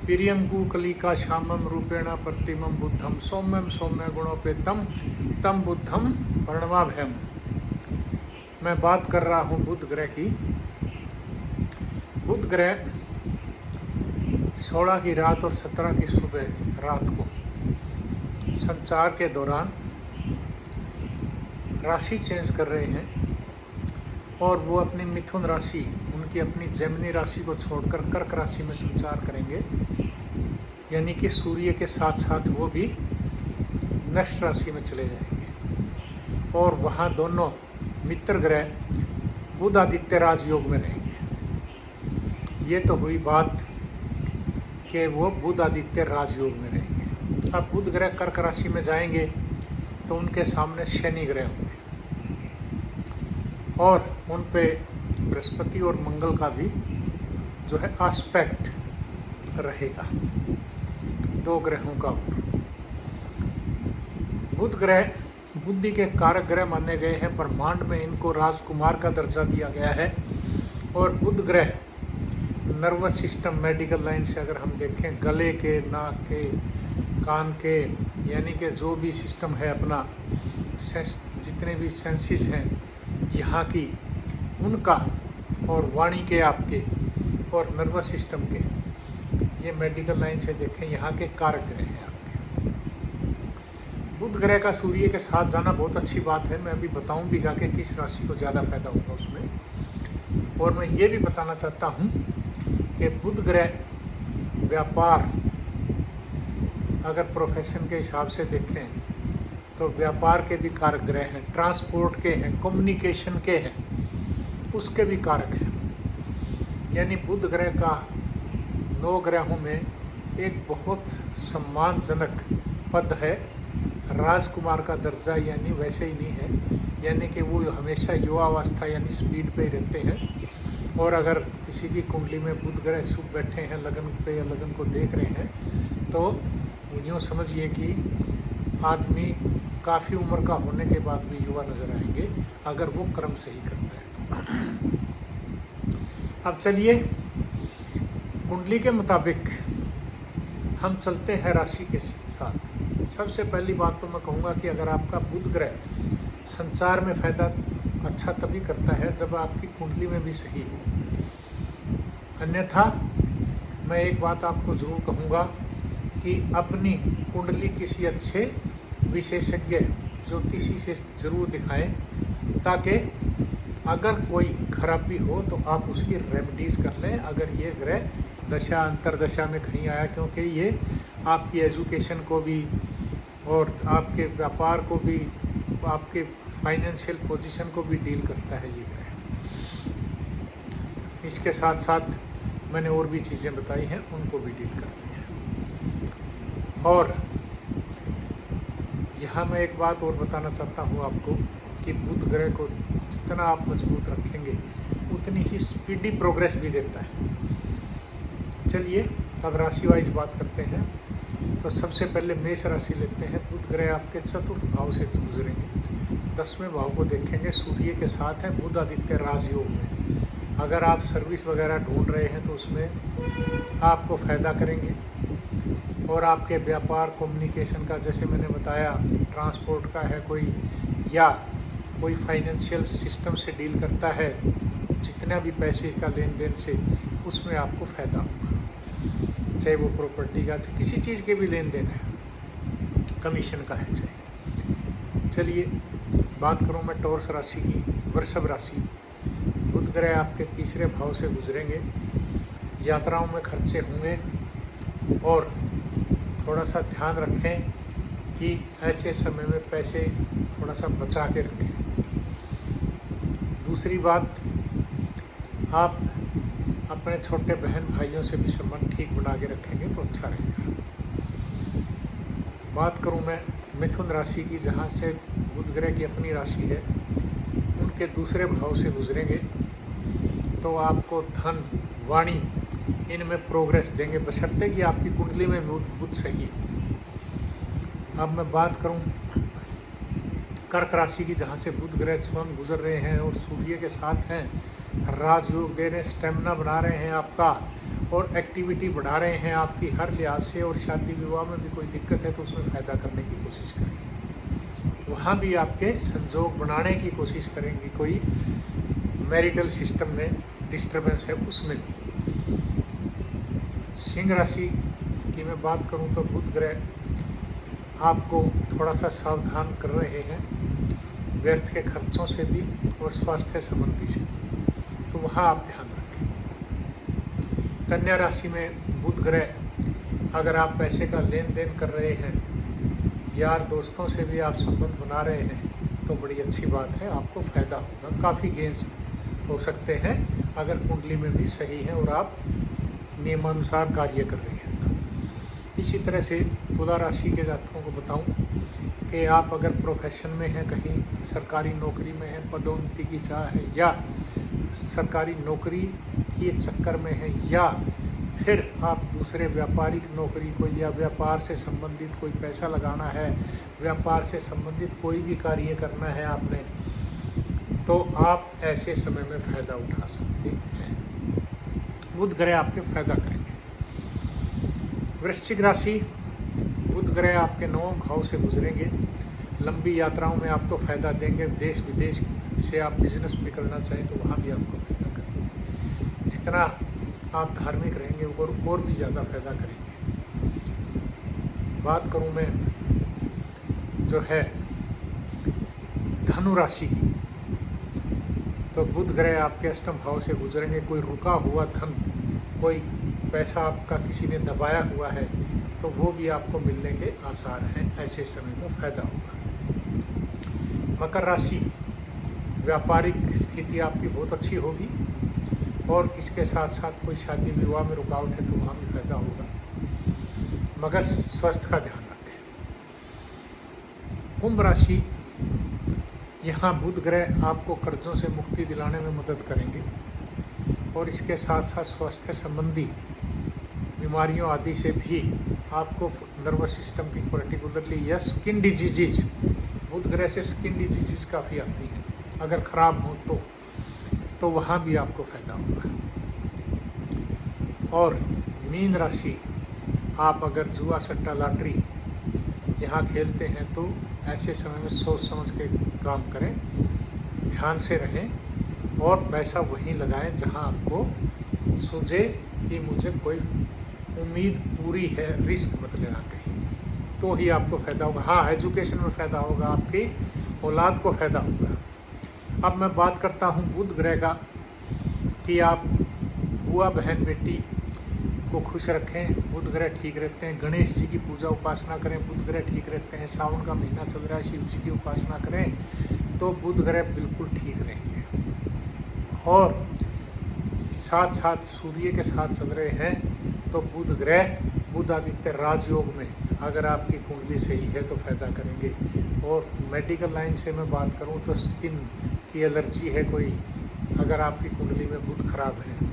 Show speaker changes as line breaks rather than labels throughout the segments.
प्रियंकु कलिका श्यामम रूपेण प्रतिमं बुद्धम सौम्यम सौम्य गुणोपेतम तम बुद्धम प्रणमाभ्यम। मैं बात कर रहा हूँ बुध ग्रह की। बुध ग्रह 16 की रात और 17 की सुबह रात को संचार के दौरान राशि चेंज कर रहे हैं और वो अपनी मिथुन राशि, उनकी अपनी जेमिनी राशि को छोड़कर कर्क राशि में संचार करेंगे, यानी कि सूर्य के साथ साथ वो भी नेक्स्ट राशि में चले जाएंगे और वहाँ दोनों मित्र ग्रह बुध आदित्य राजयोग में रहेंगे। ये तो हुई बात कि वो बुध आदित्य राजयोग में रहेंगे। अब बुध ग्रह कर्क राशि में जाएंगे तो उनके सामने शनि ग्रह होंगे और उन पे बृहस्पति और मंगल का भी जो है एस्पेक्ट रहेगा, दो ग्रहों का। बुध ग्रह बुद्धि के कारक ग्रह माने गए हैं। ब्रह्मांड में इनको राजकुमार का दर्जा दिया गया है और बुध ग्रह नर्वस सिस्टम, मेडिकल लाइन से अगर हम देखें, गले के, नाक के, कान के, यानी कि जो भी सिस्टम है अपना सेंस, जितने भी सेंसेस हैं यहाँ की, उनका और वाणी के आपके और नर्वस सिस्टम के, ये मेडिकल लाइन से देखें यहाँ के कारक ग्रह हैं आपके। बुध ग्रह का सूर्य के साथ जाना बहुत अच्छी बात है। मैं अभी बताऊंगा कि किस राशि को ज़्यादा फायदा होगा उसमें। और मैं ये भी बताना चाहता हूँ कि बुध ग्रह व्यापार, अगर प्रोफेशन के हिसाब से देखें तो व्यापार के भी कारक ग्रह हैं, ट्रांसपोर्ट के हैं, कम्युनिकेशन के हैं, उसके भी कारक हैं। यानी बुध ग्रह का 9 ग्रहों में एक बहुत सम्मानजनक पद है, राजकुमार का दर्जा, यानी वैसे ही नहीं है, यानी कि वो हमेशा युवावस्था यानी स्पीड पे ही रहते हैं। और अगर किसी की कुंडली में बुध ग्रह शुभ बैठे हैं लगन पे या लगन को देख रहे हैं तो यूँ समझिए कि आदमी काफ़ी उम्र का होने के बाद भी युवा नज़र आएंगे अगर वो कर्म सही करता है। अब चलिए कुंडली के मुताबिक हम चलते हैं राशि के साथ। सबसे पहली बात तो मैं कहूँगा कि अगर आपका बुध ग्रह संचार में फ़ायदा अच्छा तभी करता है जब आपकी कुंडली में भी सही हो। अन्यथा मैं एक बात आपको ज़रूर कहूँगा कि अपनी कुंडली किसी अच्छे विशेषज्ञ ज्योतिषी से ज़रूर दिखाएं, ताकि अगर कोई खराबी हो तो आप उसकी रेमेडीज़ कर लें। अगर ये ग्रह दशा अंतरदशा में कहीं आया, क्योंकि ये आपकी एजुकेशन को भी और आपके व्यापार को भी, आपके फाइनेंशियल पोजीशन को भी डील करता है ये ग्रह। इसके साथ साथ मैंने और भी चीज़ें बताई हैं, उनको भी डील करते हैं। और यहाँ मैं एक बात और बताना चाहता हूँ आपको कि बुध ग्रह को जितना आप मजबूत रखेंगे उतनी ही स्पीडी प्रोग्रेस भी देता है। चलिए अब राशि वाइज बात करते हैं। तो सबसे पहले मेष राशि लेते हैं। बुध ग्रह आपके चतुर्थ भाव से गुजरेंगे, 10वें भाव को देखेंगे, सूर्य के साथ है, बुध आदित्य राजयोग में। अगर आप सर्विस वगैरह ढूंढ रहे हैं तो उसमें आपको फ़ायदा करेंगे। और आपके व्यापार, कम्युनिकेशन का, जैसे मैंने बताया, ट्रांसपोर्ट का है कोई, या कोई फाइनेंशियल सिस्टम से डील करता है, जितना भी पैसे का लेन देन से, उसमें आपको फ़ायदा होगा। चाहे वो प्रॉपर्टी का, चाहे किसी चीज़ के भी लेन देन है, कमीशन का है चाहे। चलिए बात करूँ मैं टॉरस राशि की, वृषभ राशि। बुध ग्रह आपके तीसरे भाव से गुजरेंगे, यात्राओं में खर्चे होंगे और थोड़ा सा ध्यान रखें कि ऐसे समय में पैसे थोड़ा सा बचा के रखें। दूसरी बात, आप अपने छोटे बहन भाइयों से भी संबंध ठीक बना के रखेंगे तो अच्छा रहेगा। बात करूं मैं मिथुन राशि की, जहां से बुध ग्रह की अपनी राशि है, उनके दूसरे भाव से गुजरेंगे तो आपको धन, वाणी, इनमें प्रोग्रेस देंगे, बशर्ते कि आपकी कुंडली में बुध सही है। अब मैं बात करूं कर्क राशि की, जहां से बुध ग्रह स्वयं गुजर रहे हैं और सूर्य के साथ हैं, राजयोग दे रहे हैं, स्टेमिना बना रहे हैं आपका, और एक्टिविटी बढ़ा रहे हैं आपकी हर लिहाज से, और शादी विवाह में भी कोई दिक्कत है तो उसमें फ़ायदा करने की कोशिश करें। वहाँ भी आपके संजोग बनाने की कोशिश करेंगे, कोई मैरिटल सिस्टम में डिस्टर्बेंस है उसमें भी। सिंह राशि की मैं बात करूं तो बुध ग्रह आपको थोड़ा सा सावधान कर रहे हैं व्यर्थ के खर्चों से भी और स्वास्थ्य संबंधी से, तो वहाँ आप ध्यान रखें। कन्या राशि में बुध ग्रह अगर आप पैसे का लेन देन कर रहे हैं, यार दोस्तों से भी आप संबंध बना रहे हैं, तो बड़ी अच्छी बात है, आपको फ़ायदा होगा। काफ़ी गेंस हो सकते हैं अगर कुंडली में भी सही है और आप नियमानुसार कार्य कर रहे हैं तो। इसी तरह से तुला राशि के जातकों को बताऊं कि आप अगर प्रोफेशन में हैं, कहीं सरकारी नौकरी में हैं, पदोन्नति की चाह है, या सरकारी नौकरी के चक्कर में है, या फिर आप दूसरे व्यापारिक नौकरी को या व्यापार से संबंधित कोई पैसा लगाना है, व्यापार से संबंधित कोई भी कार्य करना है आपने, तो आप ऐसे समय में फ़ायदा उठा सकते हैं। बुध ग्रह आपके फ़ायदा करेंगे। वृश्चिक राशि, बुध ग्रह आपके 9 भाव से गुजरेंगे, लंबी यात्राओं में आपको फ़ायदा देंगे। देश विदेश से आप बिजनेस भी करना चाहें तो वहाँ भी आपको फ़ायदा करेंगे। जितना आप धार्मिक रहेंगे और भी ज़्यादा फ़ायदा करेंगे। बात करूँ मैं जो है धनु राशि की, तो बुध ग्रह आपके अष्टम भाव से गुजरेंगे। कोई रुका हुआ धन, कोई पैसा आपका किसी ने दबाया हुआ है तो वो भी आपको मिलने के आसार हैं। ऐसे समय में फ़ायदा होगा। मकर राशि, व्यापारिक स्थिति आपकी बहुत अच्छी होगी और इसके साथ साथ कोई शादी विवाह में रुकावट है तो वहाँ भी फ़ायदा होगा, मगर स्वास्थ्य का ध्यान रखें। कुंभ राशि, यहाँ बुध ग्रह आपको कर्जों से मुक्ति दिलाने में मदद करेंगे और इसके साथ साथ स्वास्थ्य संबंधी बीमारियों आदि से भी आपको नर्वस सिस्टम की पर्टिकुलरली या स्किन डिजीज़, बुध ग्रह से स्किन डिजीज़ काफ़ी आती हैं, अगर ख़राब हो तो वहाँ भी आपको फ़ायदा होगा। और मीन राशि, आप अगर जुआ सट्टा लॉटरी यहाँ खेलते हैं तो ऐसे समय में सोच समझ के काम करें, ध्यान से रहें और पैसा वहीं लगाएं जहाँ आपको सूझे कि मुझे कोई उम्मीद पूरी है, रिस्क मत लेना कहीं, तो ही आपको फ़ायदा होगा। हाँ, एजुकेशन में फ़ायदा होगा, आपकी औलाद को फ़ायदा होगा। अब मैं बात करता हूँ बुध ग्रह का कि आप बुआ बहन बेटी को खुश रखें, बुध ग्रह ठीक रहते हैं। गणेश जी की पूजा उपासना करें, बुध ग्रह ठीक रहते हैं। सावन का महीना चल रहा है, शिव जी की उपासना करें तो बुध ग्रह बिल्कुल ठीक रहेंगे। और साथ साथ सूर्य के साथ चल रहे हैं तो बुध ग्रह बुध आदित्य राजयोग में अगर आपकी कुंडली सही है तो फ़ायदा करेंगे। और मेडिकल लाइन से मैं बात करूं तो स्किन की एलर्जी है कोई, अगर आपकी कुंडली में बुध खराब है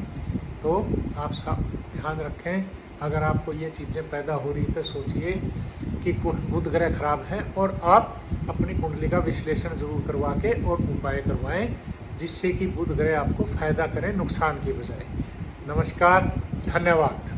तो आप ध्यान रखें। अगर आपको ये चीज़ें पैदा हो रही तो सोचिए कि बुध ग्रह खराब है और आप अपनी कुंडली का विश्लेषण जरूर करवा के और उपाय करवाएं जिससे कि बुध ग्रह आपको फ़ायदा करें नुकसान के बजाय। नमस्कार, धन्यवाद।